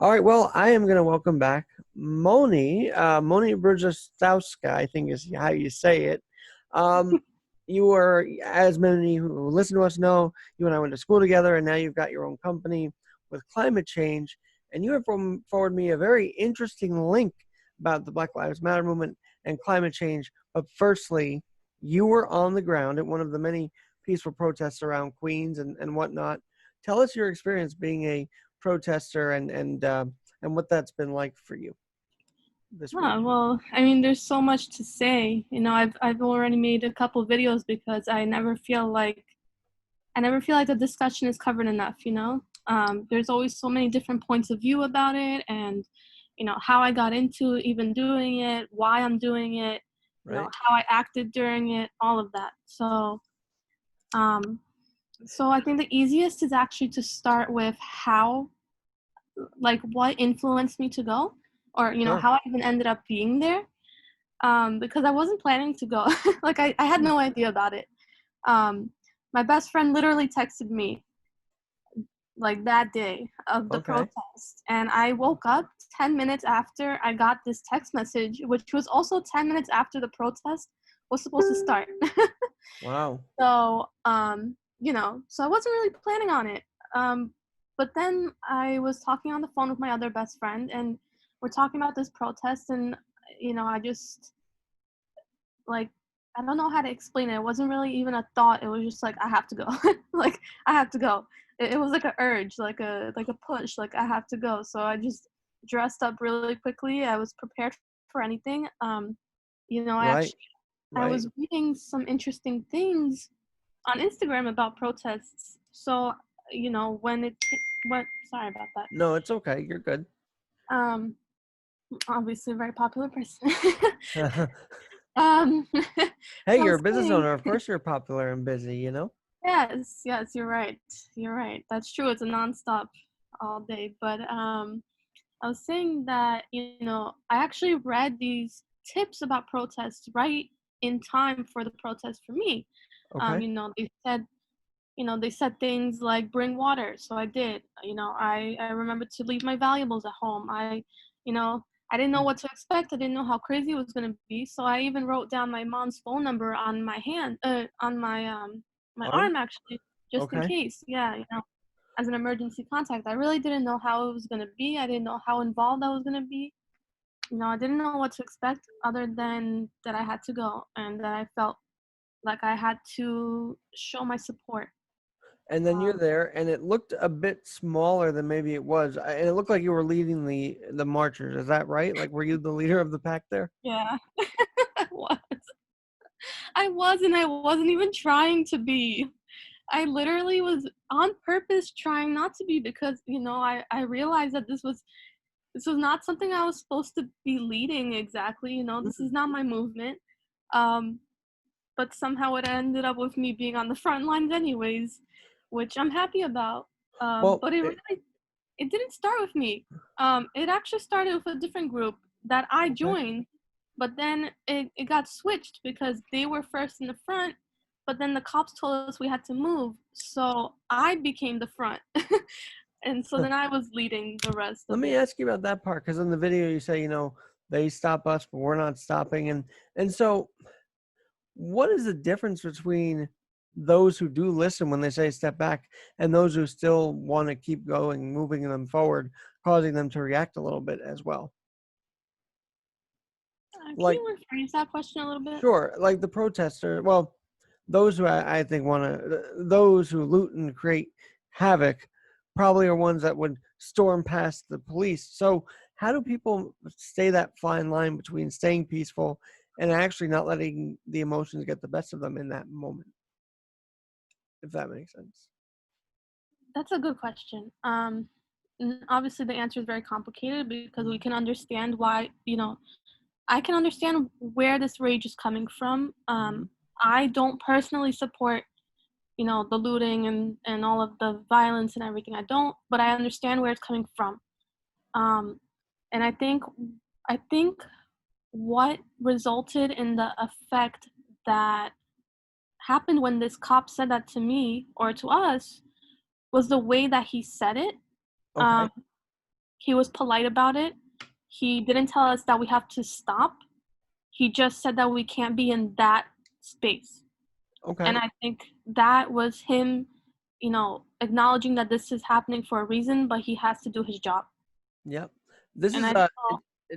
All right, well, I am going to welcome back Moni. Moni Brzezinska, I think is how you say it. Um, you were, as many who listen to us know, you and I went to school together, and now you've got your own company with climate change. And you have forwarded me a very interesting link about the Black Lives Matter movement and climate change. But firstly, you were on the ground at one of the many peaceful protests around Queens and whatnot. Tell us your experience being a protester and what that's been like for you this week. Well, I mean, there's so much to say. I've already made a couple videos because I never feel like the discussion is covered enough. There's always so many different points of view about it, and how I got into even doing it, why I'm doing it, Right. how I acted during it, all of that. Um, so I think the easiest is actually to start with what influenced me to go, or Sure. how I even ended up being there. Because I wasn't planning to go. I had no idea about it. Um, my best friend literally texted me like that day of the Okay. protest, and I woke up 10 minutes after I got this text message, which was also 10 minutes after the protest was supposed to start. Wow. So I wasn't really planning on it. But then I was talking on the phone with my other best friend, and we're talking about this protest, and I just like I don't know how to explain it. It wasn't really even a thought. It was just like I have to go. Like I have to go. It was like a urge, like a push. Like I have to go. So I just dressed up really quickly. I was prepared for anything. Right. I Right. was reading some interesting things on Instagram about protests. So when it what sorry about that. No, it's okay. You're good. Um, Obviously a very popular person. Um, Hey, so I you're a was business saying, owner. Of course, you're popular and busy. yes, you're right. You're right. That's true. It's a nonstop all day. But I was saying that, I actually read these tips about protests right in time for the protest for me. Okay. They said things like bring water. So I did. I remembered to leave my valuables at home. You know, I didn't know what to expect. I didn't know how crazy it was going to be. So I even wrote down my mom's phone number on my hand, on my Arm. arm actually, just in Okay. case. Yeah, as an emergency contact. I really didn't know how it was going to be. I didn't know how involved I was going to be. I didn't know what to expect other than that I had to go and that I felt like I had to show my support. And then you're Um, there, and it looked a bit smaller than maybe it was, and it looked like you were leading the marchers. Is that right? Like, were you the leader of the pack there? yeah, I was. And I wasn't even trying to be. I literally was on purpose trying not to be because, I realized that this was not something I was supposed to be leading exactly, this is not my movement. Um, but somehow it ended up with me being on the front lines anyways, which I'm happy about. Well, But it didn't start with me. It actually started with a different group that I okay. joined, but then it got switched because they were first in the front, but then the cops told us we had to move. So I became the front. And so then I was leading the rest Let of me it. ask you about that part, because in the video you say, they stop us, but we're not stopping, and so what is the difference between those who do listen when they say step back and those who still want to keep going, moving them forward, causing them to react a little bit as well? Can Like, you rephrase that question a little bit? sure, like the protester, well, those who I think want to, those who loot and create havoc probably are ones that would storm past the police. So how do people stay that fine line between staying peaceful and actually not letting the emotions get the best of them in that moment, if that makes sense? That's a good question. Obviously, the answer is very complicated because we can understand why, I can understand where this rage is coming from. Mm-hmm. I don't personally support, the looting and all of the violence and everything. I don't, but I understand where it's coming from. Um, and I think what resulted in the effect that happened when this cop said that to me or to us was the way that he said it. Um, Okay. He was polite about it. He didn't tell us that we have to stop. He just said that we can't be in that space. And Okay. I think that was him, acknowledging that this is happening for a reason, but he has to do his job. Yep. This And is it's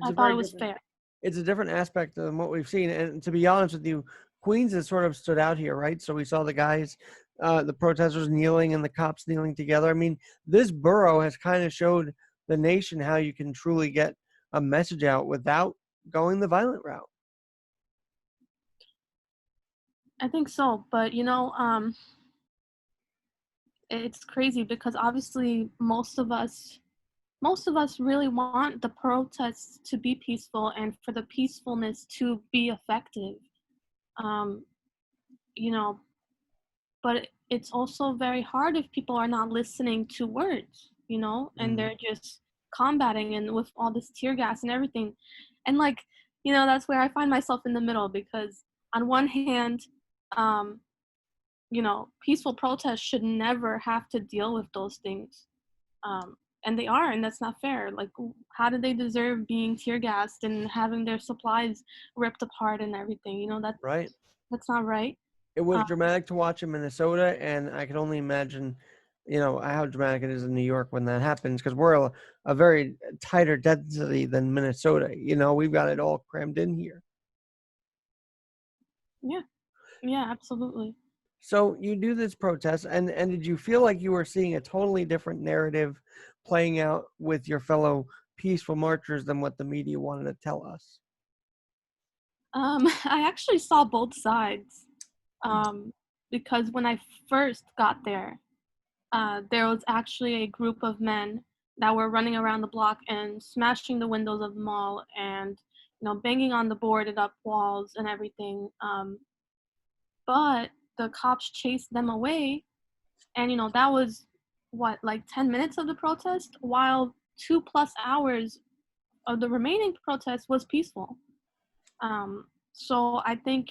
I a thought very it was different, fair. it's a different aspect than what we've seen. And to be honest with you, Queens has sort of stood out here, right? So we saw the guys, the protesters kneeling and the cops kneeling together. I mean, this borough has kind of showed the nation how you can truly get a message out without going the violent route. I think so, but it's crazy because obviously most of us really want the protests to be peaceful and for the peacefulness to be effective. Um, you know, but it's also very hard if people are not listening to words, and Mm, they're just combating and with all this tear gas and everything. And that's where I find myself in the middle because on one hand, um, peaceful protests should never have to deal with those things. Um, and they are, and that's not fair. Like, how do they deserve being tear gassed and having their supplies ripped apart and everything? right. That's not right. It was Uh, dramatic to watch in Minnesota, and I can only imagine, how dramatic it is in New York when that happens because we're a very tighter density than Minnesota. We've got it all crammed in here. yeah, yeah, absolutely. So you do this protest, and did you feel like you were seeing a totally different narrative playing out with your fellow peaceful marchers than what the media wanted to tell us? I actually saw both sides um, because when I first got there was actually a group of men that were running around the block and smashing the windows of the mall and banging on the boarded up walls and everything. But the cops chased them away, and that was what, like 10 minutes of the protest, while 2+ hours of the remaining protest was peaceful. So I think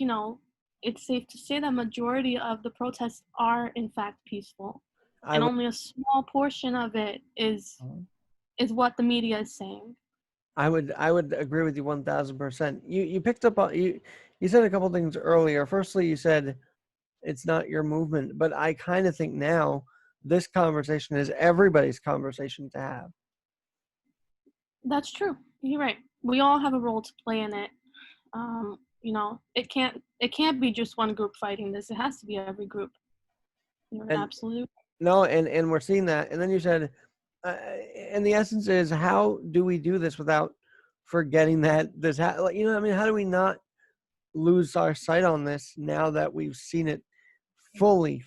it's safe to say that majority of the protests are in fact peaceful, I and would. only a small portion of it is what the media is saying. I would agree with you 1,000%. You picked up on you said a couple things earlier. Firstly, you said it's not your movement, but I kind of think now this conversation is everybody's conversation to have. That's true. You're right. We all have a role to play in it. It can't be just one group fighting this. It has to be every group. You're And absolute. no, and we're seeing that. And then you said, and the essence is, how do we do this without forgetting that like, what I mean, how do we not lose our sight on this now that we've seen it fully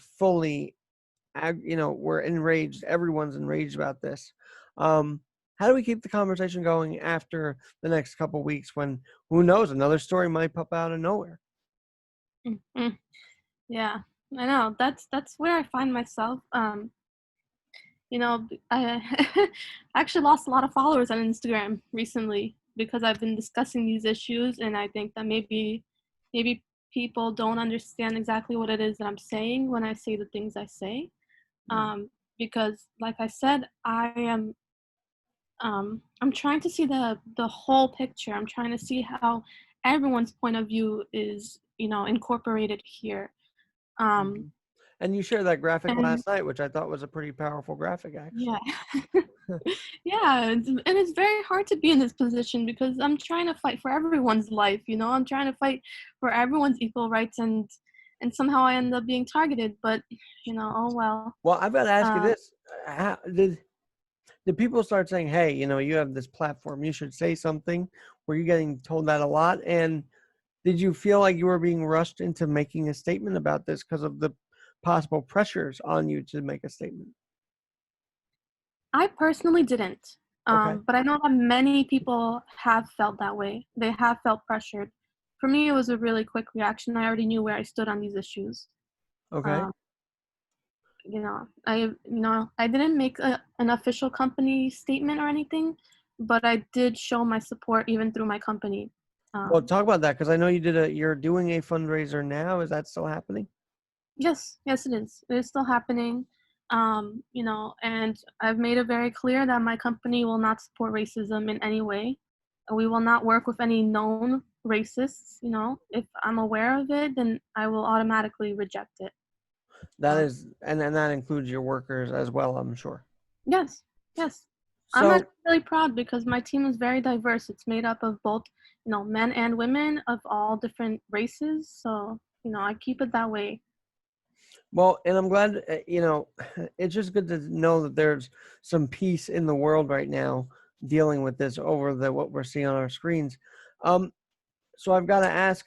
we're enraged. Everyone's enraged about this. Um, how do we keep the conversation going after the next couple weeks when who knows another story might pop out of nowhere? Mm-hmm. Yeah, I know. That's where I find myself. I actually lost a lot of followers on Instagram recently because I've been discussing these issues, and I think that maybe people don't understand exactly what it is that I'm saying when I say the things I say. Mm. Because, like I said, I'm trying to see the whole picture. I'm trying to see how everyone's point of view is, incorporated here. Um, Mhm. And you shared that graphic and last night, which I thought was a pretty powerful graphic, yeah. actually. Yeah, and it's very hard to be in this position because I'm trying to fight for everyone's life, I'm trying to fight for everyone's equal rights, and somehow I end up being targeted, but oh well. Well, I've got to ask you Um, this: did people start saying, "Hey, you have this platform, you should say something"? Were you getting told that a lot? And did you feel like you were being rushed into making a statement about this because of the possible pressures on you to make a statement? I personally didn't. Okay. But I know that many people have felt that way. They have felt pressured. For me, it was a really quick reaction. I already knew where I stood on these issues. Okay. Um, I didn't make an official company statement or anything, but I did show my support even through my company. Well, Um, talk about that because I know you're doing a fundraiser now. Is that still happening? yes, yes, it is. It is still happening. And I've made it very clear that my company will not support racism in any way. We will not work with any known racists. If I'm aware of it, then I will automatically reject it. That Um, is, and that includes your workers as well, I'm sure. yes, yes. I'm So, actually really proud because my team is very diverse. It's made up of both, men and women of all different races. So, I keep it that way. well, and I'm glad, it's just good to know that there's some peace in the world right now dealing with this over what we're seeing on our screens. Um, so I've got to ask,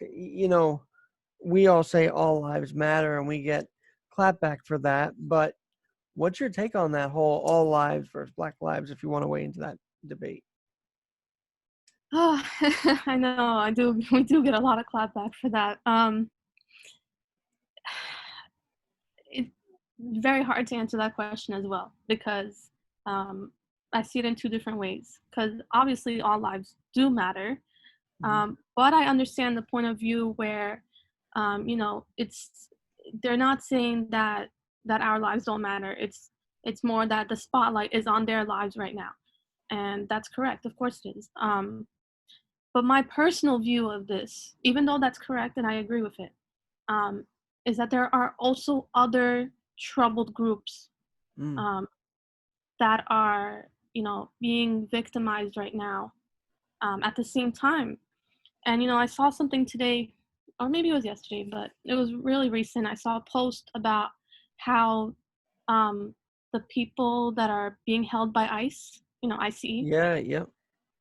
we all say all lives matter and we get clapback for that, but what's your take on that whole all lives versus black lives if you want to weigh into that debate? Oh, I know. I do. We do get a lot of clapback for that. It's very hard to answer that question as well because um, I see it in two different ways. Because obviously, all lives do matter, Mhm. but I understand the point of view where, it's they're not saying that our lives don't matter. It's more that the spotlight is on their lives right now, and that's correct. Of course, it is. But my personal view of this, even though that's correct and I agree with it, um, is that there are also other troubled groups Mm. um, that are, being victimized right now at the same time. And, I saw something today, or maybe it was yesterday, but it was really recent. I saw a post about how um, the people that are being held by ICE, ICE, Yeah, yeah.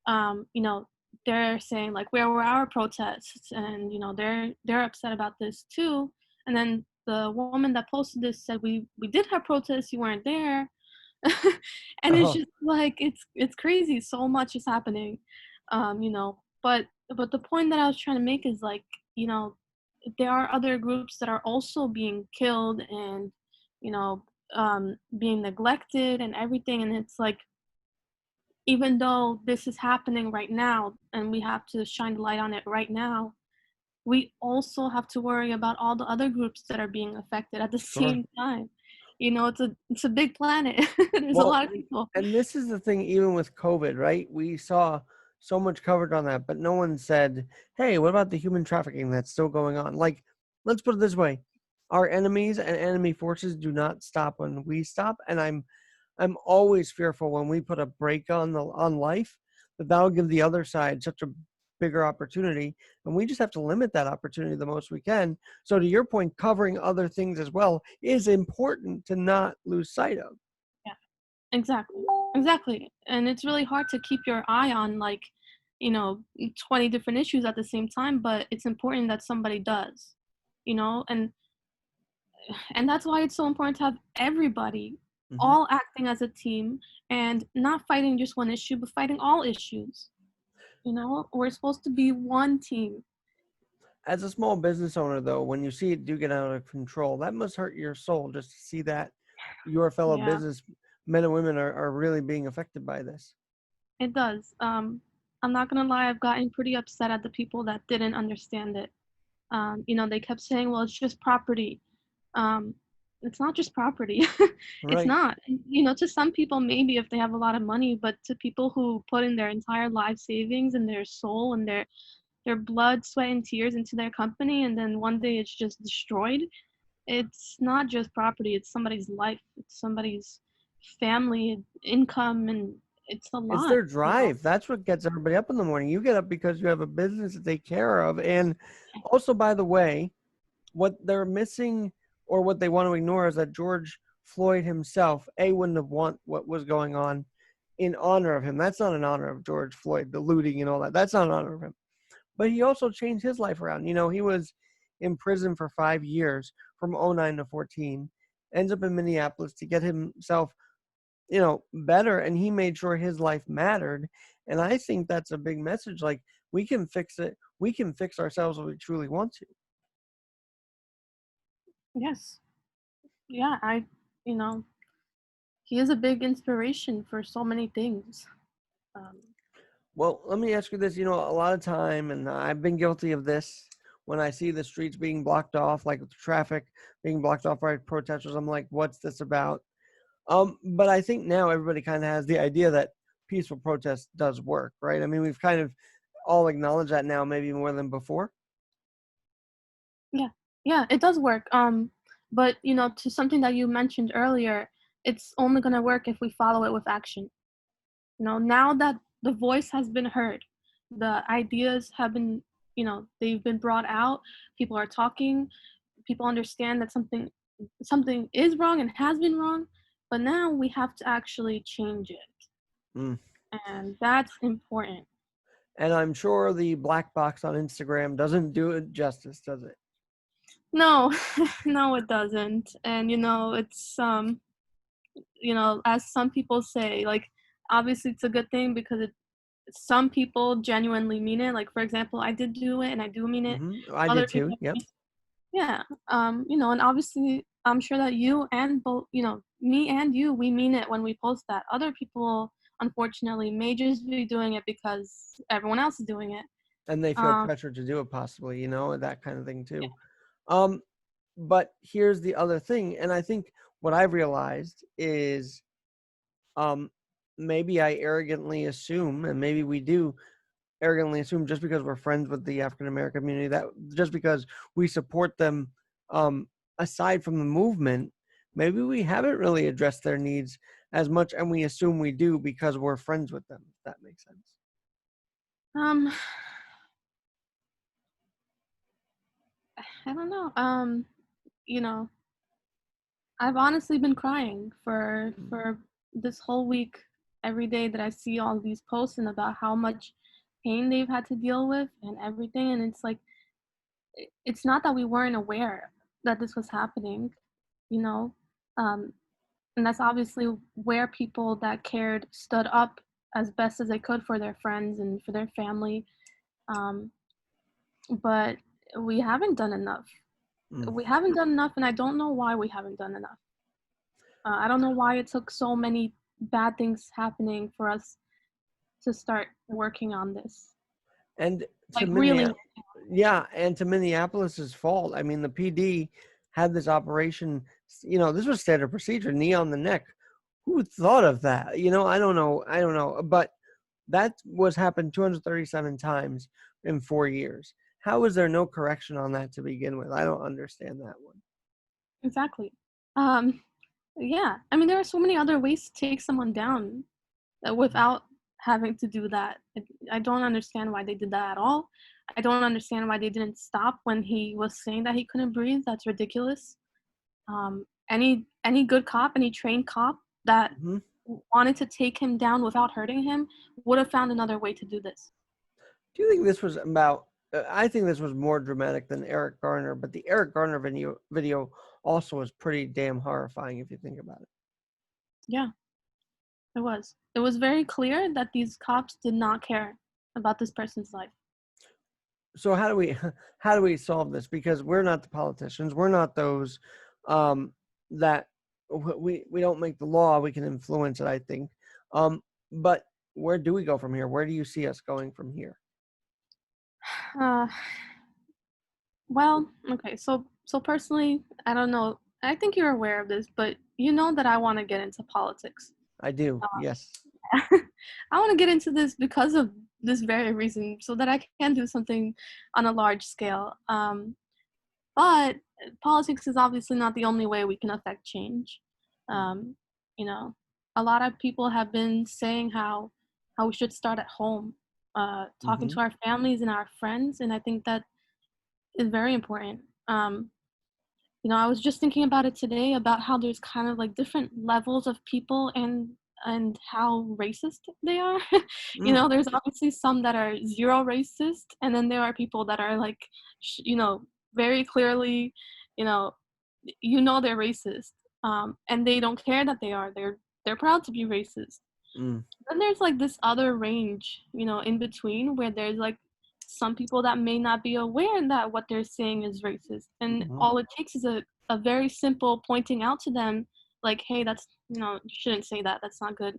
um, you know, they're saying like, where were our protests? And they're upset about this too. And then the woman that posted this said, we did have protests, you weren't there. And it's Oh, just like it's crazy. So much is happening, But the point that I was trying to make is like, you know, there are other groups that are also being killed and you know being neglected and everything. And it's like even though this is happening right now and we have to shine the light on it right now, we also have to worry about all the other groups that are being affected at the sure. same time. It's a big planet. There's a Well, lot of people. and this is the thing, even with COVID, right? We saw so much covered on that, but no one said, hey, what about the human trafficking that's still going on? Like, let's put it this way. Our enemies and enemy forces do not stop when we stop. And I'm always fearful when we put a break on life that that'll give the other side such a bigger opportunity, and we just have to limit that opportunity the most we can. So to your point, covering other things as well is important to not lose sight of. Yeah, exactly. Exactly. And it's really hard to keep your eye on like, you know, 20 different issues at the same time, but it's important that somebody does, you know, and that's why it's so important to have everybody Mhm. all acting as a team and not fighting just one issue, but fighting all issues. We're supposed to be one team. As a small business owner, though, when you see it do get out of control, that must hurt your soul just to see that your fellow Yeah, business men and women are really being affected by this. it does. I'm not gonna lie, I've gotten pretty upset at the people that didn't understand it. They kept saying, well, it's just property. Um, it's not just property. It's Right. not. To some people, maybe if they have a lot of money, but to people who put in their entire life savings and their soul and their blood, sweat, and tears into their company, and then one day it's just destroyed. It's not just property, it's somebody's life, it's somebody's family, income, and it's a It's lot, their drive. That's what gets everybody up in the morning. You get up because you have a business to take care of. And also, by the way, what they're missing or what they want to ignore is that George Floyd himself, wouldn't have want what was going on in honor of him. That's not in honor of George Floyd, the looting and all that. That's not in honor of him. But he also changed his life around. He was in prison for 5 years from '09 to 14, ends up in Minneapolis to get himself, better. And he made sure his life mattered. And I think that's a big message. Like, we can fix it. We can fix ourselves if we truly want to. Yes. Yeah, you know, he is a big inspiration for so many things. Um, Well, let me ask you this. A lot of time, and I've been guilty of this, when I see the streets being blocked off, like with the traffic being blocked off by protesters, I'm like, what's this about? But I think now everybody kind of has the idea that peaceful protest does work, right? I mean, we've kind of all acknowledged that now, maybe more than before. Yeah, yeah, it does work. But to something that you mentioned earlier, it's only gonna work if we follow it with action. Now that the voice has been heard, the ideas have been, they've been brought out. People are talking. People understand that something is wrong and has been wrong. But now we have to actually change it, Mm. and that's important. And I'm sure the black box on Instagram doesn't do it justice, does it? No, no, it doesn't. And it's as some people say, like, obviously it's a good thing because some people genuinely mean it. Like, for example, I did do it and I do mean it. I Other did too. people, Yep. yeah. And obviously I'm sure that you and both, me and you, we mean it when we post that. Other people, unfortunately, may just be doing it because everyone else is doing it. And they feel Um, pressure to do it, possibly, that kind of thing too. Um, but here's the other thing, and I think what I've realized is, um, maybe I arrogantly assume, and maybe we do arrogantly assume, just because we're friends with the African American community, that just because we support them, um, aside from the movement, maybe we haven't really addressed their needs as much, and we assume we do because we're friends with them. If that makes sense. um, I don't know. You know, I've honestly been crying for this whole week. Every day that I see all these posts and about how much pain they've had to deal with and everything, and it's like it's not that we weren't aware that this was happening, you know, um, and that's obviously where people that cared stood up as best as they could for their friends and for their family, um, but we haven't done enough. Mm. We haven't done enough, and I don't know why we haven't done enough. I don't know why it took so many bad things happening for us to start working on this. And to Like, really. Minneapolis, yeah, and to Minneapolis's fault. I mean, the PD had this operation. This was standard procedure, knee on the neck. Who thought of that? I don't know. I don't know. But that was happened 237 times in 4 years. How is there no correction on that to begin with? I don't understand that one. Exactly. Um, yeah. I mean, there are so many other ways to take someone down without having to do that. I don't understand why they did that at all. I don't understand why they didn't stop when he was saying that he couldn't breathe. That's ridiculous. Any good cop, any trained cop that Mm-hmm. wanted to take him down without hurting him would have found another way to do this. Do you think this was about? I think this was more dramatic than Eric Garner, but the Eric Garner video also was pretty damn horrifying if you think about it. Yeah, it was. It was very clear that these cops did not care about this person's life. So how do we how do we solve this? Because we're not the politicians. We're not those, that we don't make the law. We can influence it, I think. But where do we go from here? Where do you see us going from here? Uh, well, okay. So personally, I don't know. I think you're aware of this, but you know that I want to get into politics. I do. Yes. I want to get into this because of this very reason, so that I can do something on a large scale. But politics is obviously not the only way we can affect change. Um, you know, a lot of people have been saying how we should start at home, talking Mm-hmm. to our families and our friends, and I think that is very important. I was just thinking about it today about how there's kind of like different levels of people and how racist they are. Mm. There's obviously some that are zero racist, and then there are people that are like, very clearly, you know, they're racist, and they don't care that they are. They're proud to be racist. Mm. Then there's like this other range, in between where there's like some people that may not be aware that what they're saying is racist. And Mm-hmm. all it takes is a very simple pointing out to them, like, hey, that's, you shouldn't say that. That's not good.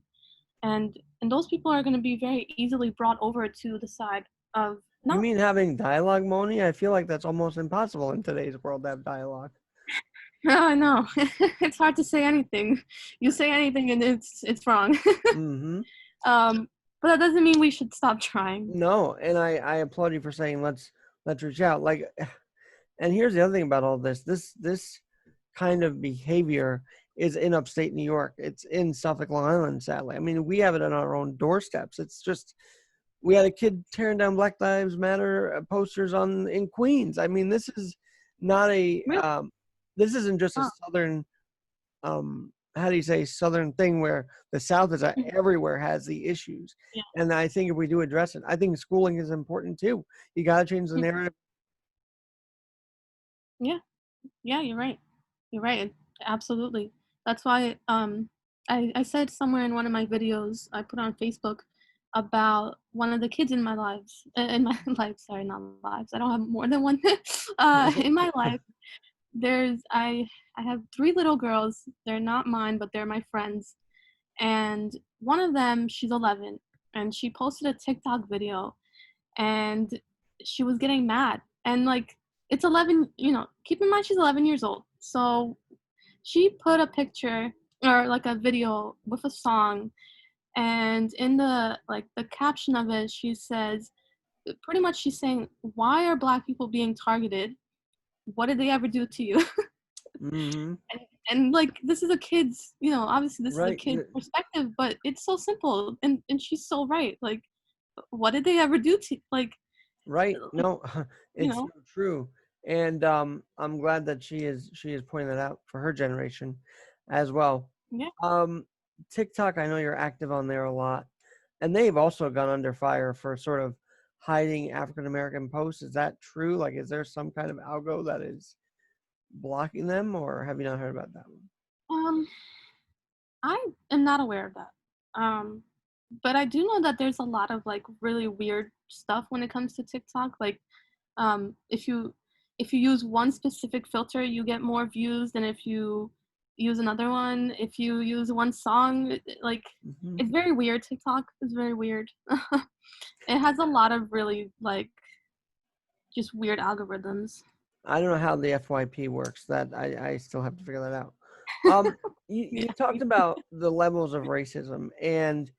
And those people are going to be very easily brought over to the side of You no. mean having dialogue, Moni? I feel like that's almost impossible in today's world to have dialogue. No, I know. It's hard to say anything. You say anything and it's wrong. Mm-hmm. um, but that doesn't mean we should stop trying. No, and I applaud you for saying let's reach out. Like, and here's the other thing about all this. This kind of behavior is in upstate New York. It's in Suffolk, Long Island, sadly. I mean, we have it on our own doorsteps. It's just we had a kid tearing down Black Lives Matter posters on in Queens. I mean, this is not a Really? this isn't just a Oh, southern how do you say southern thing where the South is mhm. everywhere has the issues. Yeah. And I think if we do address it, I think schooling is important too. You got to change the Mhm. narrative. Yeah. Yeah, you're right. You're right. Absolutely. That's why I said somewhere in one of my videos I put on Facebook about one of the kids in my lives in my life, sorry, not lives. I don't have more than one. In my life, there's I have three little girls. They're not mine, but they're my friends. And one of them, she's 11, and she posted a TikTok video, and she was getting mad. And like, it's 11, keep in mind she's 11 years old. So she put a picture or like a video with a song, and in the caption of it, she says, pretty much she's saying, why are black people being targeted? What did they ever do to you? Mm-hmm. And like, this is a kid's, obviously this is a Right. kid's perspective, but it's so simple, and she's so right. Like, what did they ever do to, like, Right. No, you it's so know true. And I'm glad that she is pointing that out for her generation as well. yeah. Um, TikTok, I know you're active on there a lot, and they've also gone under fire for sort of hiding African American posts. Is that true? Like, is there some kind of algo that is blocking them, or have you not heard about that one? um I am not aware of that. Um, but I do know that there's a lot of like really weird stuff when it comes to TikTok. Like, if you use one specific filter, you get more views than if you use another one. If you use one song, like, Hmm. it's very weird. TikTok is very weird. It has a lot of really like just weird algorithms. I don't know how the FYP works. That I still have to figure that out. Um, you Yeah. talked about the levels of racism, and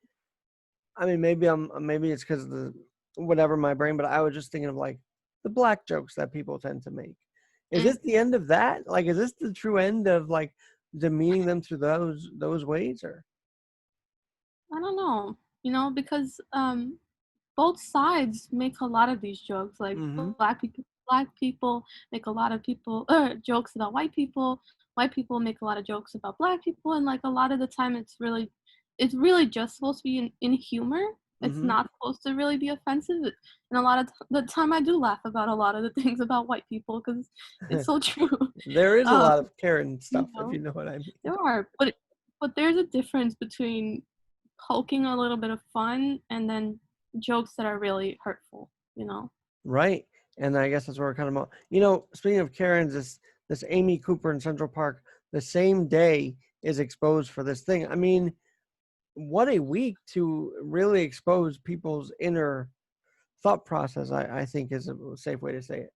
I mean maybe it's because of the whatever my brain, but I was just thinking of like the black jokes that people tend to make. Is Mm. this the end of that? Like, is this the true end of like demeaning them through those ways, or? I don't know, because both sides make a lot of these jokes. Like, Mm-hmm. black people make a lot of people jokes about white people. White people make a lot of jokes about black people, and like a lot of the time, it's really just supposed to be in humor. It's Mm-hmm. not supposed to really be offensive. And a lot of the time, I do laugh about a lot of the things about white people because it's so true. There is a um, lot of Karen you stuff, if know, you know what I mean. there are, but there's a difference between poking a little bit of fun and then jokes that are really hurtful. Right. And I guess that's where we're kind of, speaking of Karens, this Amy Cooper in Central Park, the same day is exposed for this thing. I mean, what a week to really expose people's inner thought process, I think is a safe way to say it.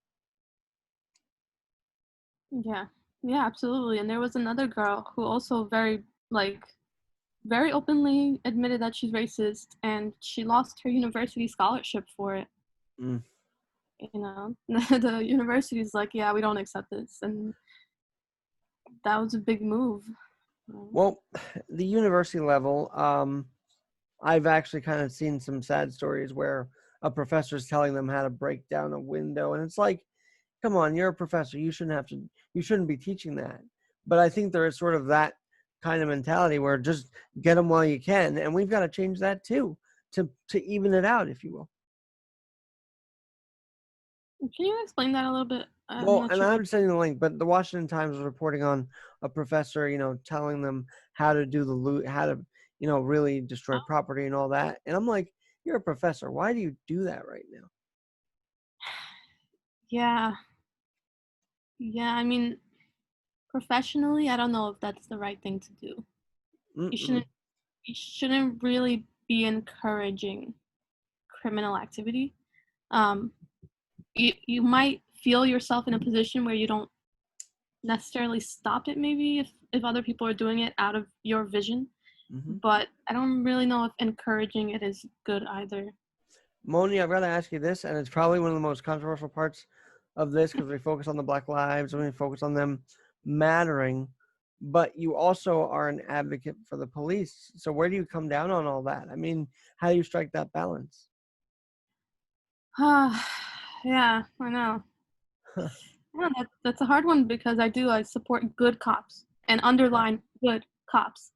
Yeah. Yeah, absolutely. And there was another girl who also very openly admitted that she's racist, and she lost her university scholarship for it. Mm. The university's like, yeah, we don't accept this, and that was a big move. Well, the university level, I've actually kind of seen some sad stories where a professor's telling them how to break down a window, and it's like, come on, you're a professor. You shouldn't be teaching that. But I think there is sort of that kind of mentality where just get them while you can. And we've got to change that too, to even it out, if you will. Can you explain that a little bit? I'm Well, not and sure. I'm sending the link, but the Washington Times was reporting on a professor, telling them how to do the loot, how to, really destroy property and all that. And I'm like, you're a professor. Why do you do that right now? Yeah. Yeah, I mean, professionally, I don't know if that's the right thing to do. You Mm-mm. shouldn't you shouldn't really be encouraging criminal activity. Um, you might feel yourself in a position where you don't necessarily stop it maybe if other people are doing it out of your vision, Hmm. but I don't really know if encouraging it is good either. Moni, I've got to ask you this, and it's probably one of the most controversial parts of this because we focus on the Black lives and we focus on them mattering, but you also are an advocate for the police. So where do you come down on all that? I mean, how do you strike that balance? Yeah, I know. Yeah, that's a hard one because I support good cops and Okay. underline good cops.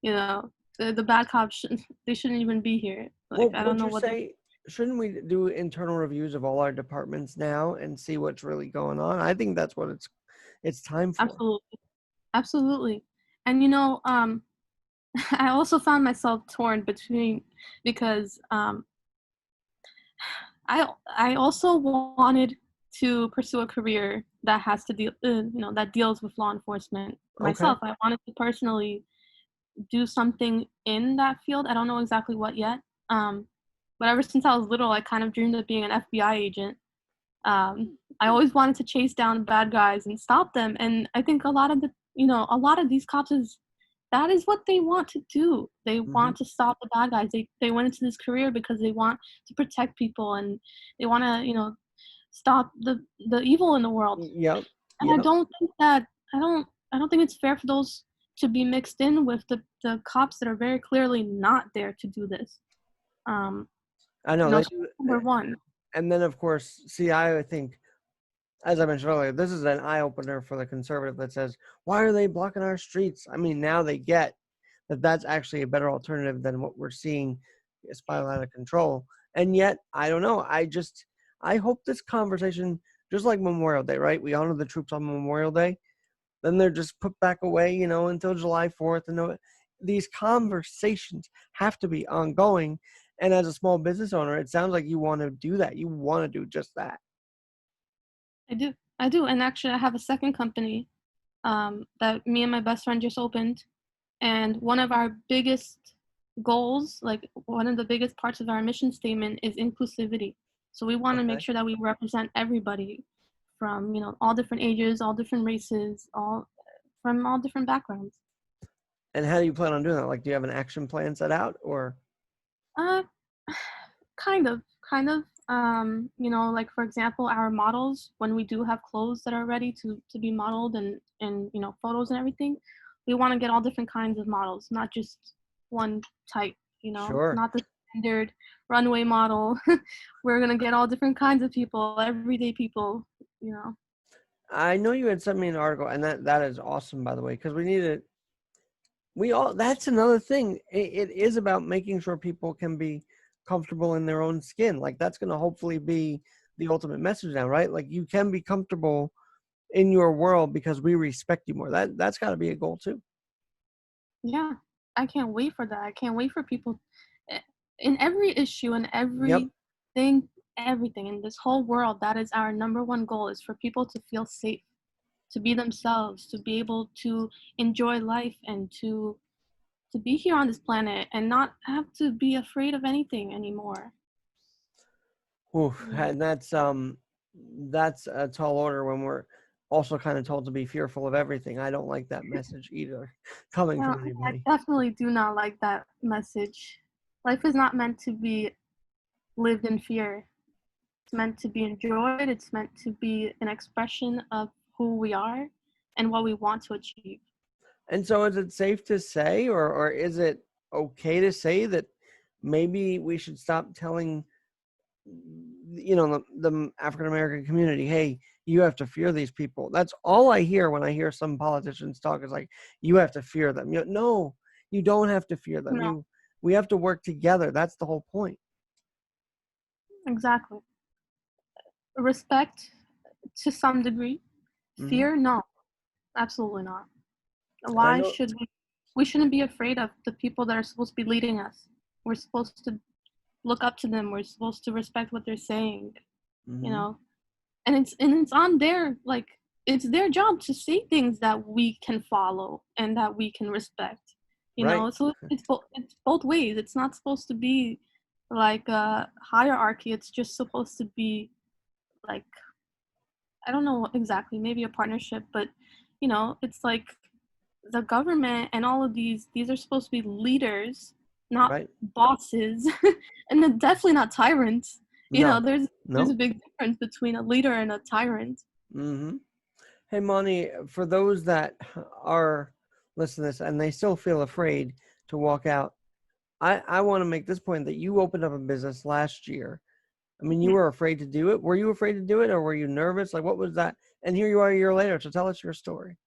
You know, the bad cops they shouldn't even be here. Like Well, I don't would know you what they're. say, shouldn't we do internal reviews of all our departments now and see what's really going on? I think that's what it's time for. Absolutely, absolutely. And you know, I also found myself torn between because I also wanted to pursue a career that has to deal that deals with law enforcement Okay. myself. I wanted to personally do something in that field. I don't know exactly what yet. Um, but ever since I was little, I kind of dreamed of being an FBI agent. I always wanted to chase down bad guys and stop them. And I think a lot of these cops is that is what they want to do. They Hmm. want to stop the bad guys. They went into this career because they want to protect people and they want to, stop the evil in the world. Yep. And Yep. I don't think it's fair for those to be mixed in with the cops that are very clearly not there to do this. Um, I know so they that's do. number one. And then, of course, see, I think, as I mentioned earlier, this is an eye opener for the conservative that says, why are they blocking our streets? I mean, now they get that that's actually a better alternative than what we're seeing spiral out of control. And yet, I don't know. I hope this conversation, just like Memorial Day, right? We honor the troops on Memorial Day, then they're just put back away, until July 4th. And these conversations have to be ongoing. And as a small business owner, it sounds like you want to do that. You want to do just that. I do. I do. And actually, I have a second company that me and my best friend just opened. And one of our biggest goals, like one of the biggest parts of our mission statement, is inclusivity. So we want to make Okay. sure that we represent everybody from, all different ages, all different races, all from all different backgrounds. And how do you plan on doing that? Like, do you have an action plan set out or? Uh, kind of, kind of. Like for example, our models, when we do have clothes that are ready to be modeled and photos and everything, we want to get all different kinds of models, not just one type. Sure. Not the standard runway model. We're gonna get all different kinds of people, everyday people. You know. I know you had sent me an article, and that is awesome, by the way, because that's another thing. It is about making sure people can be comfortable in their own skin. Like, that's going to hopefully be the ultimate message now, right? Like, you can be comfortable in your world because we respect you more. That's got to be a goal too. Yeah, I can't wait for that. I can't wait for people eh, in every issue and Yep. everything in this whole world. That is our number one goal: is for people to feel safe, to be themselves, to be able to enjoy life, and to be here on this planet and not have to be afraid of anything anymore. Oof. You know? And that's a tall order when we're also kind of told to be fearful of everything. I don't like that message either, coming Now, from I anybody. definitely do not like that message. Life is not meant to be lived in fear. It's meant to be enjoyed. It's meant to be an expression of who we are and what we want to achieve. And so, is it safe to say, or is it okay to say that maybe we should stop telling, the African American community, hey, you have to fear these people? That's all I hear when I hear some politicians talk, is like, you have to fear them. No, you don't have to fear them. No, We have to work together. That's the whole point. exactly. Respect to some degree. Hmm. Fear, no, absolutely not. And I Why know. should we? We shouldn't be afraid of the people that are supposed to be leading us. We're supposed to look up to them. We're supposed to respect what they're saying. You Hmm. know, and it's on their it's their job to say things that we can follow and that we can respect. Right. So it's both ways. It's not supposed to be like a hierarchy. It's just supposed to be like I don't know exactly, maybe a partnership, but it's like the government and all of these are supposed to be leaders, not right? bosses, and then definitely not tyrants. No, There's a no. big difference between a leader and a tyrant. Mm-hmm. Hey, Moni, for those that are listening to this and they still feel afraid to walk out, I want to make this point that you opened up a business last year. I mean, you Mhm. were afraid to do it. Were you afraid to do it, or were you nervous? Like, what was that? And here you are a year later. So tell us your story.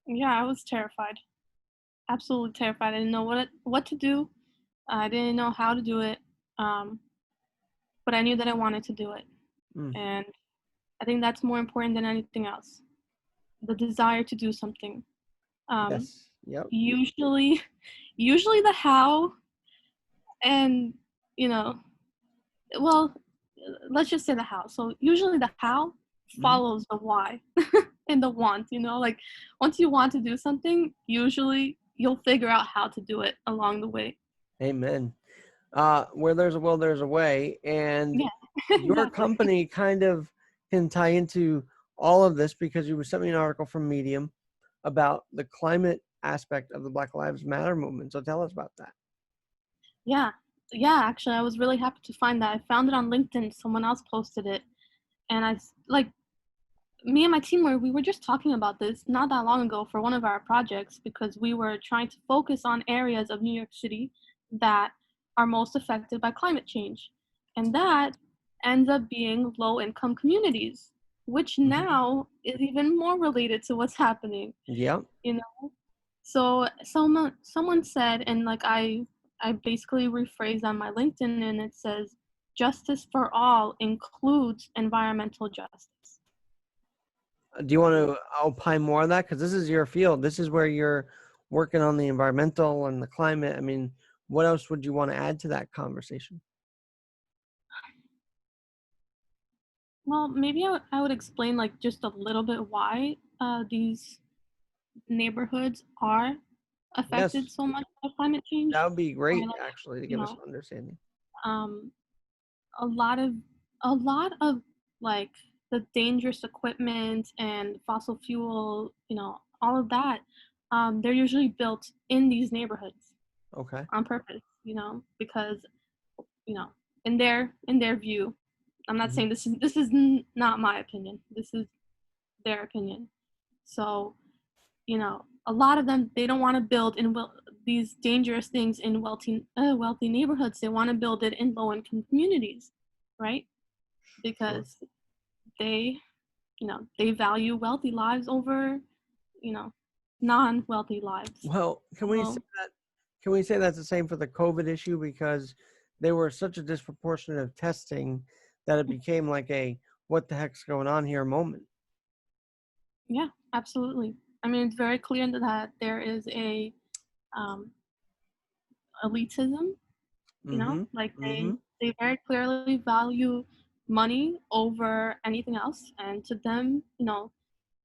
Yeah, I was terrified, absolutely terrified. I didn't know what to do. I didn't know how to do it, um, but I knew that I wanted to do it, Mm, and I think that's more important than anything else. The desire to do something. Um, yes. Yep. usually, usually the how, and you know, well, let's just say the how. So usually the how Mhm. follows the why and the want. Like once you want to do something, usually you'll figure out how to do it along the way. Amen. Where there's a will, there's a way. And Yeah, your exactly. company kind of can tie into all of this because you sent me an article from Medium about the climate aspect of the Black Lives Matter movement. So tell us about that. Yeah. Yeah, actually, I was really happy to find that. I found it on LinkedIn. Someone else posted it. And like, me and my team we were just talking about this not that long ago for one of our projects because we were trying to focus on areas of New York City that are most affected by climate change. And that ends up being low income communities, which Hmm. now is even more related to what's happening, Yep. you know? So someone said, and like I basically rephrased on my LinkedIn and it says, justice for all includes environmental justice. Do you want to opine more on that? Because this is your field. This is where you're working on the environmental and the climate. I mean, what else would you want to add to that conversation? Well, maybe I would explain like just a little bit why these neighborhoods are affected Yes, so much by climate that change. would be Or great, like, actually, to you give us know, an understanding. um, a lot of like the dangerous equipment and fossil fuel, all of that, they're usually built in these neighborhoods Okay. on purpose, because you know, in their view. I'm not Hmm. saying this is not my opinion. This is their opinion. So, a lot of them they don't want to build in these dangerous things in wealthy neighborhoods. They want to build it in low income communities, right? Sure. Because they, they value wealthy lives over, you know, non-wealthy lives. Well, can we say So, that? Can we say that's the same for the COVID issue because they were such a disproportionate of testing that it became like a "what the heck's going on here" moment. yeah, absolutely. I mean, it's very clear that there is a um, elitism. Mm-hmm. Like Mm-hmm. they very clearly value money over anything else, and to them,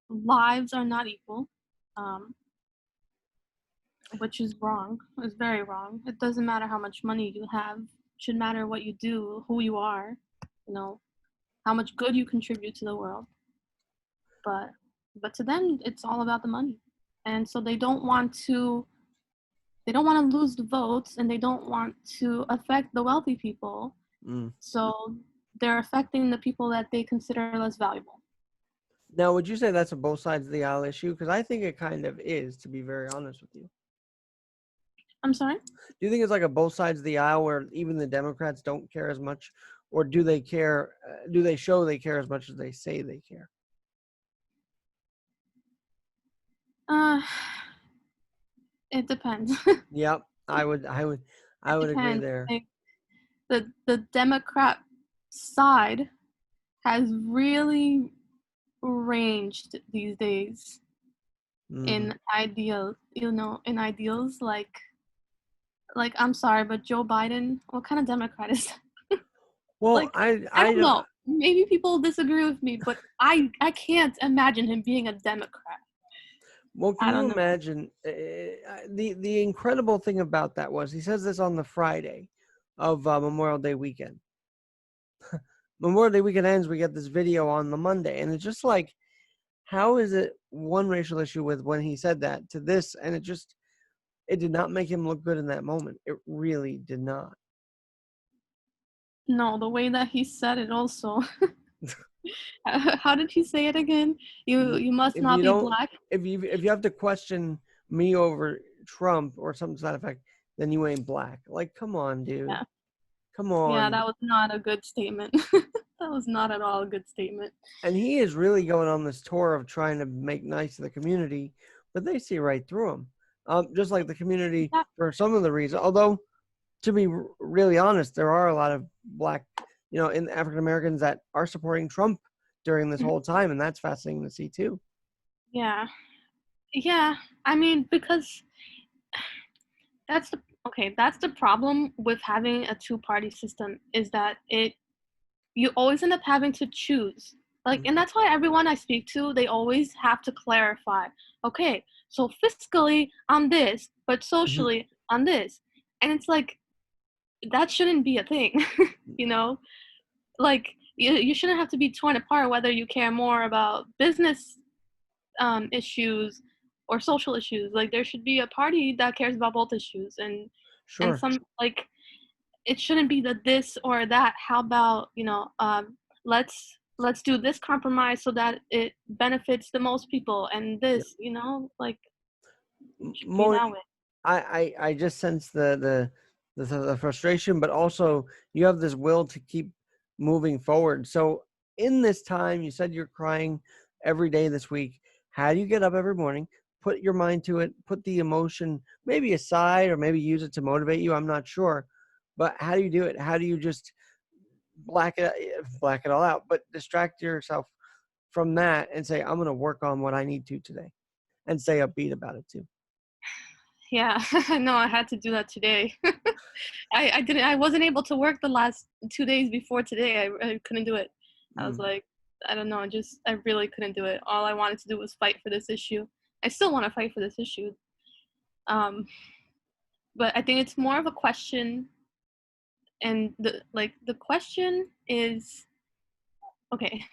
lives are not equal, um, which is wrong. It's very wrong. It doesn't matter how much money you have. It should matter what you do, who you are, you know, how much good you contribute to the world. But to them, it's all about the money, and so they don't want to lose the votes, and they don't want to affect the wealthy people. Mm. So they're affecting the people that they consider less valuable. Now, would you say that's a both sides of the aisle issue? Because I think it kind of is, to be very honest with you. I'm sorry? Do you think it's like a both sides of the aisle where even the Democrats don't care as much, or do they care? Do they show they care as much as they say they care? Uh, it depends. Yep, I It would agree depends. there. Like, the Democrat side has really ranged these days Hmm. in ideals like I'm sorry, but Joe Biden, what kind of Democrat is that? Well, Like, I don't know. Maybe people disagree with me, but I can't imagine him being a Democrat. well, can I you don't know. imagine the incredible thing about that was he says this on the Friday of Memorial Day weekend. Memorial Day weekend ends, we get this video on the Monday, and it's just like how is it one racial issue with when he said that to this, and it did not make him look good in that moment. It really did not. No, the way that he said it also. How did he say it again? You must If not you be don't, black. if you have to question me over Trump or something to that effect, then you ain't black. Like, come on, dude. Yeah. Come Yeah, on. that was not a good statement. That was not at all a good statement. And he is really going on this tour of trying to make nice to the community, but they see right through him. Just like the community Yeah. for some of the reasons. Although, to be really honest, there are a lot of black, in African Americans that are supporting Trump during this Mhm. whole time, and that's fascinating to see too. Yeah. Yeah. I mean, because that's the okay, that's the problem with having a two-party system is that you always end up having to choose. Like, and Mm-hmm. that's why everyone I speak to, they always have to clarify. Okay, so fiscally on this, but Mm-hmm. socially on this. And it's like that shouldn't be a thing, you know? Like you shouldn't have to be torn apart whether you care more about business issues or social issues. Like there should be a party that cares about both issues and Sure. some like it shouldn't be the this or that. How about let's do this compromise so that it benefits the most people and Yeah. this like it should be that Moni, way. I just sense the frustration, but also you have this will to keep moving forward. So in this time, you said you're crying every day this week. How do you get up every morning? Put your mind to it. Put the emotion maybe aside, or maybe use it to motivate you. I'm not sure, but how do you do it? How do you just black it all out, but distract yourself from that and say, I'm going to work on what I need to today, and stay upbeat about it too. Yeah. No, I had to do that today. I wasn't able to work the last 2 days before today. I couldn't do it. I was Mm, like, I don't know, I really couldn't do it. All I wanted to do was fight for this issue. I still want to fight for this issue. Um, but I think it's more of a question, and the question is, okay,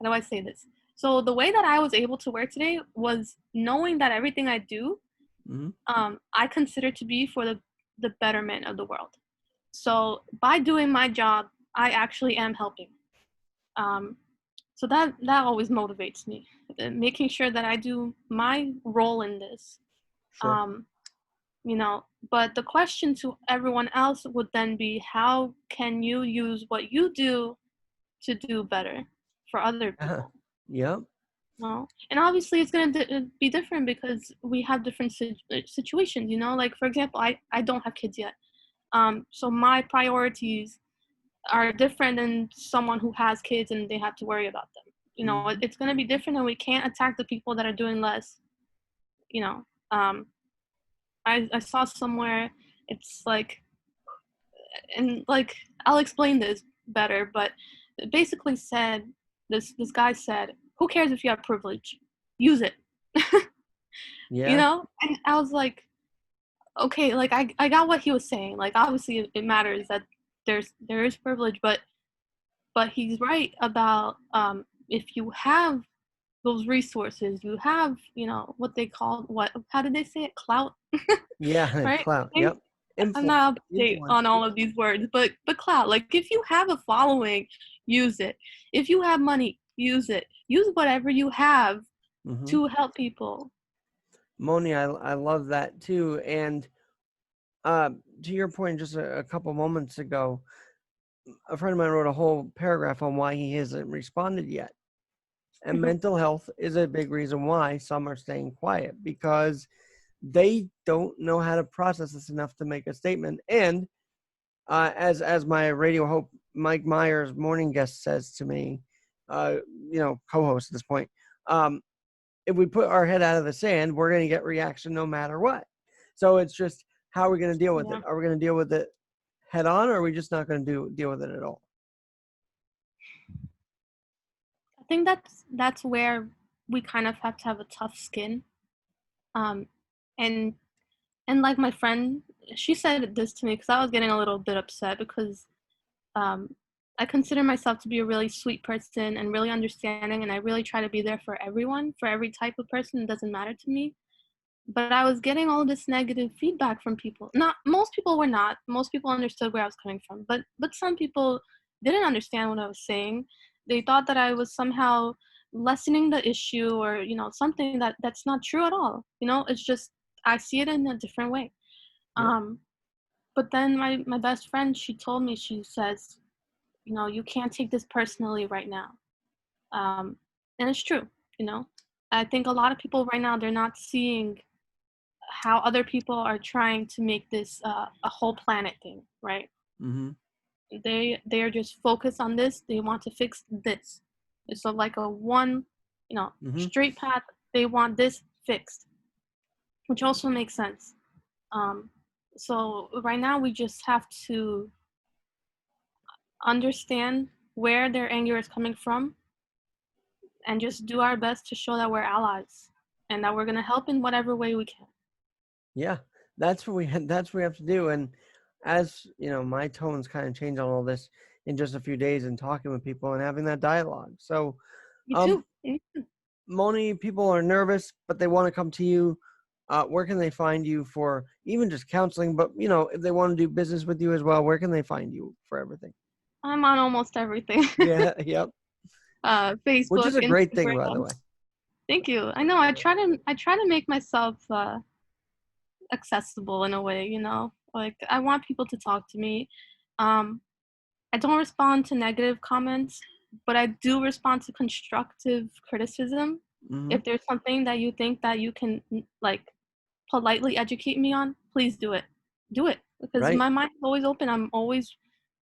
how do I say this? So the way that I was able to work today was knowing that everything I do, mm, I consider to be for the betterment of the world. So by doing my job, I actually am helping. Um, so that always motivates me, making sure that I do my role in this. sure. Um, but the question to everyone else would then be, how can you use what you do to do better for other people? Yep. Well, and obviously it's going to be different because we have different situations. Like for example, I don't have kids yet. So my priorities are different than someone who has kids and they have to worry about them. Mm-hmm. It's going to be different, and we can't attack the people that are doing less. You know, um, I saw somewhere it's like, and like I'll explain this better, but it basically said this guy said, "Who cares if you have privilege? Use it." Yeah. And I was like, okay, like I got what he was saying. Like obviously it matters that there is privilege, but he's right about if you have those resources, you have what they call, what, how did they say it, clout, Yeah. right? Clout. I think Yep. I'm Influence. not up to date Influence. on all of these words, but clout, like if you have a following, use it. If you have money, use it. Use whatever you have Mm-hmm. to help people. Moni, I love that too. And to your point, just a couple moments ago, a friend of mine wrote a whole paragraph on why he hasn't responded yet. And mental health is a big reason why some are staying quiet, because they don't know how to process this enough to make a statement. And as my Radio Hope Mike Myers morning guest says to me, uh, co-host at this point, um, if we put our head out of the sand, we're going to get reaction no matter what. So it's just, how are we going to deal with it? Yeah, Are we going to deal with it head on, or are we just not going to deal with it at all? I think that's where we kind of have to have a tough skin. Um, and and like my friend, she said this to me because I was getting a little bit upset because um, I consider myself to be a really sweet person and really understanding, and I really try to be there for everyone, for every type of person. It doesn't matter to me. But I was getting all this negative feedback from people. Not most people were not. Most people understood where I was coming from, but some people didn't understand what I was saying. They thought that I was somehow lessening the issue, or something that's not true at all. It's just I see it in a different way. Yeah. Um, but then my best friend, she told me, she says, you can't take this personally right now. Um, and it's true. You know, I think a lot of people right now, they're not seeing how other people are trying to make this a whole planet thing, right? Mm-hmm. They are just focused on this. They want to fix this. It's so like a one, Mm-hmm. straight path. They want this fixed, which also makes sense. Um, so right now we just have to understand where their anger is coming from and just do our best to show that we're allies and that we're gonna help in whatever way we can. Yeah, that's what that's what we have to do. And as you know, my tones kind of change on all this in just a few days and talking with people and having that dialogue. So, Me um, too. Me too. Moni, people are nervous, but they want to come to you. Where can they find you for even just counseling? But if they want to do business with you as well, where can they find you for everything? I'm on almost everything. Yeah, yep. Which Facebook, is a great thing, by the Instagram. way. Thank you. I know I try to make myself accessible in a way, Like I want people to talk to me. Um, I don't respond to negative comments, but I do respond to constructive criticism. Hmm. If there's something that you think that you can like politely educate me on, please do it. Do it because Right. my mind is always open. I'm always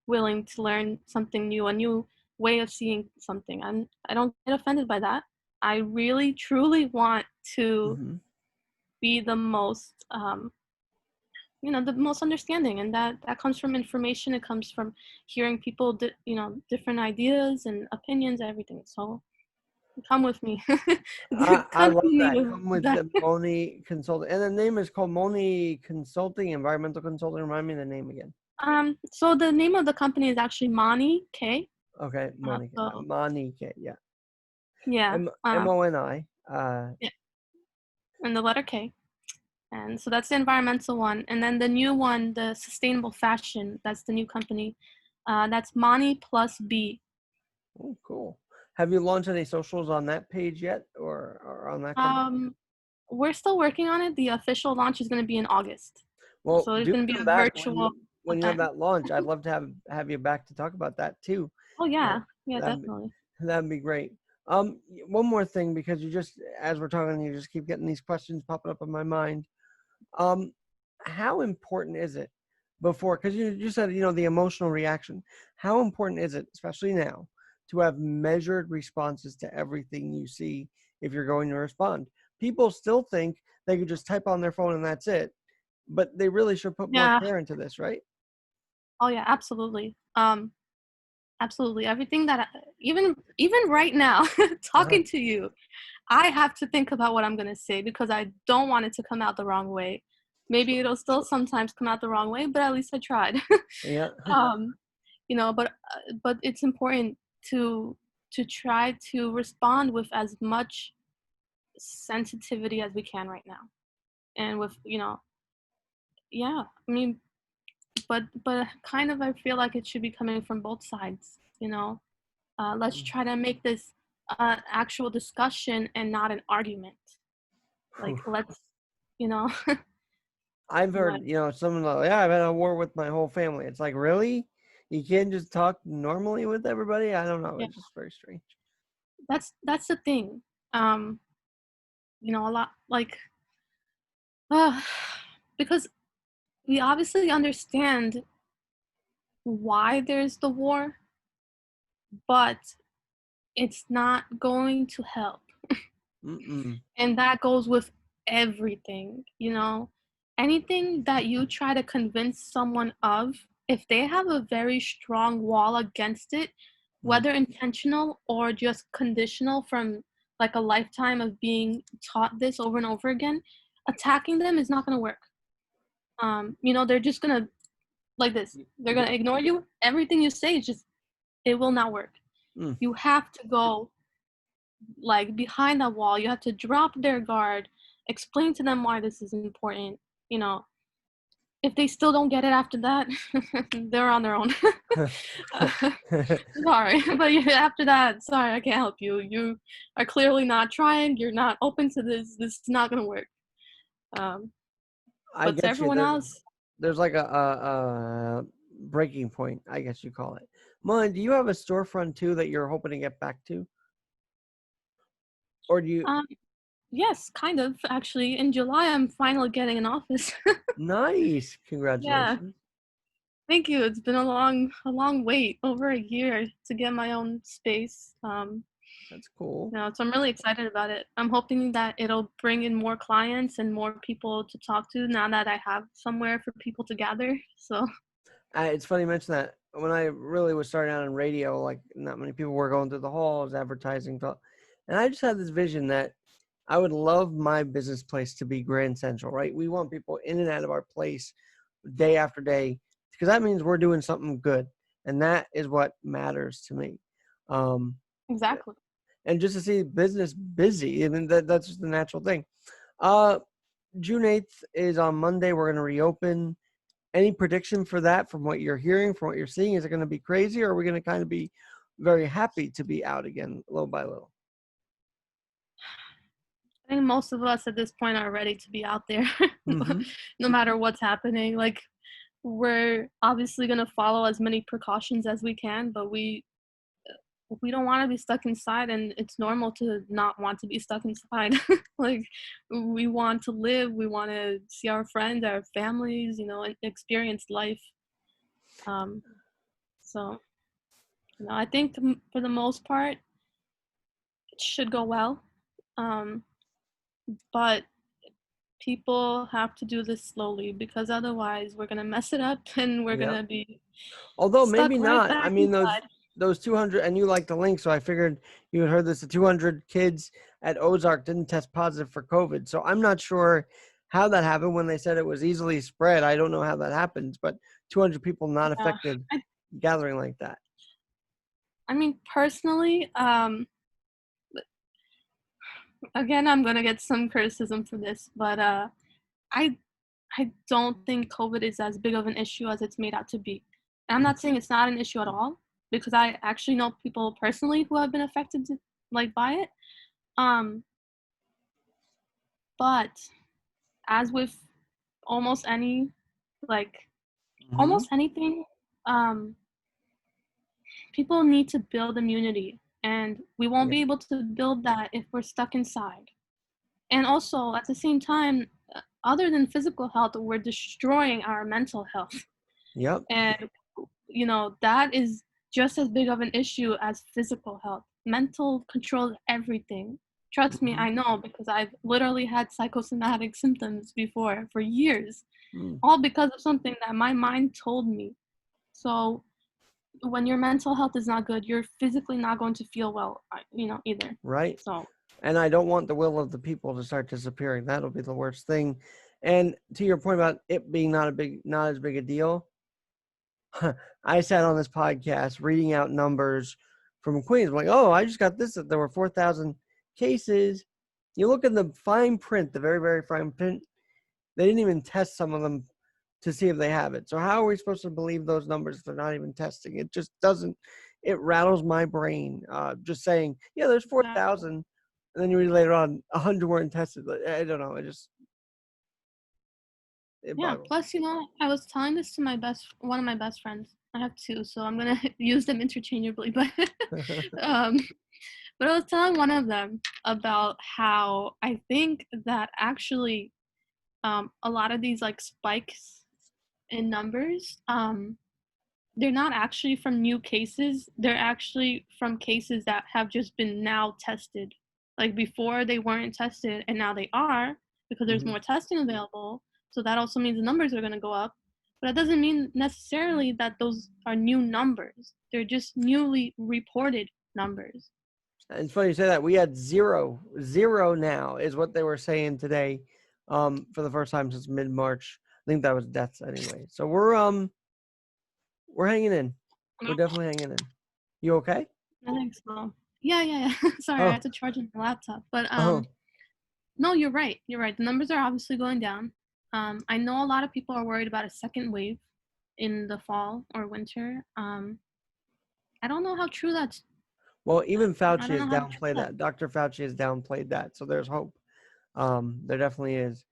willing to learn something new, a new way of seeing something. I don't get offended by that. I really truly want to Hmm. be the most the most understanding, and that comes from information. It comes from hearing people different ideas and opinions, everything. So come with me. I Come to love me that. with Come with that. the Moni Consulting, and the name is called Moni Consulting, Environmental Consulting. Remind me the name again. So the name of the company is actually Moni K. Okay, Moni, So Monike, yeah, yeah, Moni. yeah, and the letter K. And so that's the environmental one. And then the new one, the sustainable fashion, that's the new company. That's Moni plus B. Oh, cool. Have you launched any socials on that page yet, or on that company? Um, we're still working on it. The official launch is going to be in August. Well, So it's do going to be come a back virtual when you have event. that launch. I'd love to have you back to talk about that too. Oh, Uh, yeah. Yeah, that'd be, definitely. that'd be great. One more thing, because you just, as we're talking, you just keep getting these questions popping up in my mind. Um, how important is it before? Because you said the emotional reaction. How important is it, especially now, to have measured responses to everything you see if you're going to respond? People still think they could just type on their phone and that's it, but they really should put more Yeah. care into this, right? Oh, yeah, absolutely. Absolutely. Everything that even right now, Uh-huh. talking to you, I have to think about what I'm going to say because I don't want it to come out the wrong way. Maybe Sure, it'll still sure. sometimes come out the wrong way, but at least I tried. Yeah. um, but it's important to try to respond with as much sensitivity as we can right now, and with yeah. I mean, but kind of I feel like it should be coming from both sides. Let's try to make this actual discussion and not an argument. Like let's you know I've but heard, someone like, yeah, I've had a war with my whole family. It's like, really? You can't just talk normally with everybody? I don't know. yeah, It's just very strange. that's the thing. um a lot like because we obviously understand why there's the war, but it's not going to help. Mm-mm. And that goes with everything. Anything that you try to convince someone of, if they have a very strong wall against it, Mm. whether intentional or just conditional from like a lifetime of being taught this over and over again, attacking them is not going to work. They're just going to like this. They're going Yeah. to ignore you. Everything you say is just it will not work. Mm. You have to go like behind that wall. You have to drop their guard, explain to them why this is important. You know, if they still don't get it after that, they're on their own. Sorry, but after that, sorry, I can't help you. You are clearly not trying. You're not open to this. This is not gonna work. Um, I but to get you. everyone else, There's like a breaking point, I guess you call it. Mona, do you have a storefront too that you're hoping to get back to, or do you? um, yes, kind of. Actually, in July, I'm finally getting an office. Nice, Yeah, congratulations. thank you. It's been a long wait, over a year to get my own space. That's cool. So I'm really excited about it. I'm hoping that it'll bring in more clients and more people to talk to now that I have somewhere for people to gather. So It's funny you mention that. When I really was starting out in radio, like not many people were going through the halls, advertising, and I just had this vision that I would love my business place to be Grand Central, right? We want people in and out of our place day after day because that means we're doing something good, and that is what matters to me. Um, exactly. and just to see business busy, I mean that's just the natural thing. Uh, June 8th is on Monday. We're going to reopen. Any prediction for that from what you're hearing, from what you're seeing? Is it going to be crazy, or are we going to kind of be very happy to be out again, little by little? I think most of us at this point are ready to be out there, Mm-hmm. no matter what's happening. Like, we're obviously gonna follow as many precautions as we can, but we don't want to be stuck inside, and it's normal to not want to be stuck inside. Like, we want to live, we want to see our friends, our families, and experience life. Um, so, I think for the most part, it should go well. Um, but people have to do this slowly because otherwise we're gonna mess it up and we're Yep. gonna be Although maybe stuck right not. I back mean, those inside. those 200, and you like the link, so I figured you had heard this. The 200 kids at Ozark didn't test positive for COVID, so I'm not sure how that happened. When they said it was easily spread, I don't know how that happens, but 200 people not Yeah. affected I, gathering like that. I mean, personally, again, I'm gonna get some criticism for this, but I I don't think COVID is as big of an issue as it's made out to be. And I'm not saying it's not an issue at all, because I actually know people personally who have been affected like by it. Um, but as with almost any like Mm-hmm. almost anything, um, people need to build immunity, and we won't Yep. be able to build that if we're stuck inside. And also, at the same time, other than physical health, we're destroying our mental health. Yep. And, that is just as big of an issue as physical health. Mental controls everything. Trust me, Mm-hmm. I know, because I've literally had psychosomatic symptoms before for years, Mm. all because of something that my mind told me. So when your mental health is not good, you're physically not going to feel well, either. Right. So And I don't want the will of the people to start disappearing. That'll be the worst thing. And to your point about it being not as big a deal, I sat on this podcast reading out numbers from Queens. I'm like, oh, I just got this. That there were 4,000 cases. You look at the fine print, the very, very fine print. They didn't even test some of them to see if they have it. So how are we supposed to believe those numbers if they're not even testing? It just doesn't. It rattles my brain. Just saying, yeah, there's exactly. 4,000, and then you read later on 100 weren't tested. I don't know. It Yeah. boggles. Plus, I was telling this to one of my best friends. I have two, so I'm gonna use them interchangeably. But um, but I was telling one of them about how I think that actually a lot of these like spikes in numbers, they're not actually from new cases. They're actually from cases that have just been now tested. Like before they weren't tested and now they are, because there's Hmm. more testing available. So that also means the numbers are going to go up. But that doesn't mean necessarily that those are new numbers. They're just newly reported numbers. It's funny you say that. We had zero now is what they were saying today, for the first time since mid March. I think that was deaths anyway. So we're hanging in. We're definitely hanging in. You okay? I think so. Yeah, yeah, yeah. Sorry, I Oh, had to charge my laptop. But oh. no, you're right. You're right. The numbers are obviously going down. I know a lot of people are worried about a second wave in the fall or winter. I don't know how true that's. Well, even I Fauci don't has know how true downplayed that. that. Dr. Fauci has downplayed that. So there's hope. There definitely is.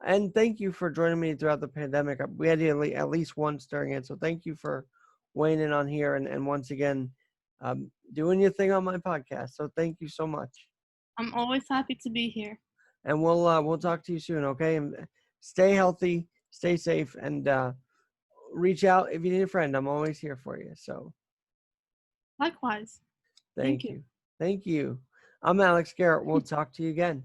And thank you for joining me throughout the pandemic. We had you at least once during it. So thank you for weighing in on here and once again doing your thing on my podcast. So thank you so much. I'm always happy to be here. And we'll talk to you soon, okay? And stay healthy, stay safe, and reach out if you need a friend. I'm always here for you. So Likewise. Thank thank you. you. Thank you. I'm Alex Garrett. We'll talk to you again.